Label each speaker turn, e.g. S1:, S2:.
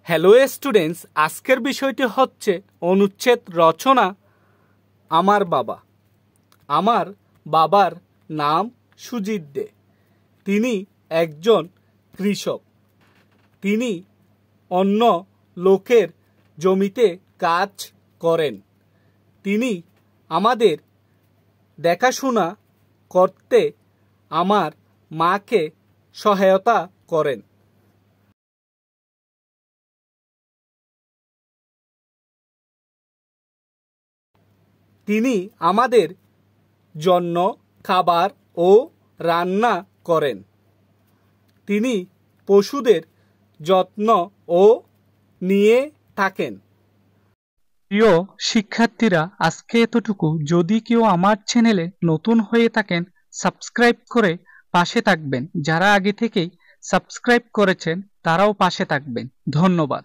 S1: Hello students, আজকের বিষয়টি হচ্ছে অনুচ্ছেদ রচনা। আমার বাবা। আমার বাবার নাম সুজিত দে। তিনি একজন কৃষক। তিনি অন্য লোকের জমিতে কাজ করেন। তিনি আমাদের দেখাশোনা করতে আমার মাকে সহায়তা করেন। তিনি আমাদের জন্য খাবার ও রান্না করেন। তিনি পশুদের যত্ন ও নিয়ে থাকেন।
S2: প্রিয় শিক্ষার্থীরা, আজকে এতটুকু। যদি কেউ আমার চ্যানেলে নতুন হয়ে থাকেন, সাবস্ক্রাইব করে পাশে থাকবেন। যারা আগে থেকেই সাবস্ক্রাইব করেছেন তারাও পাশে থাকবেন। ধন্যবাদ।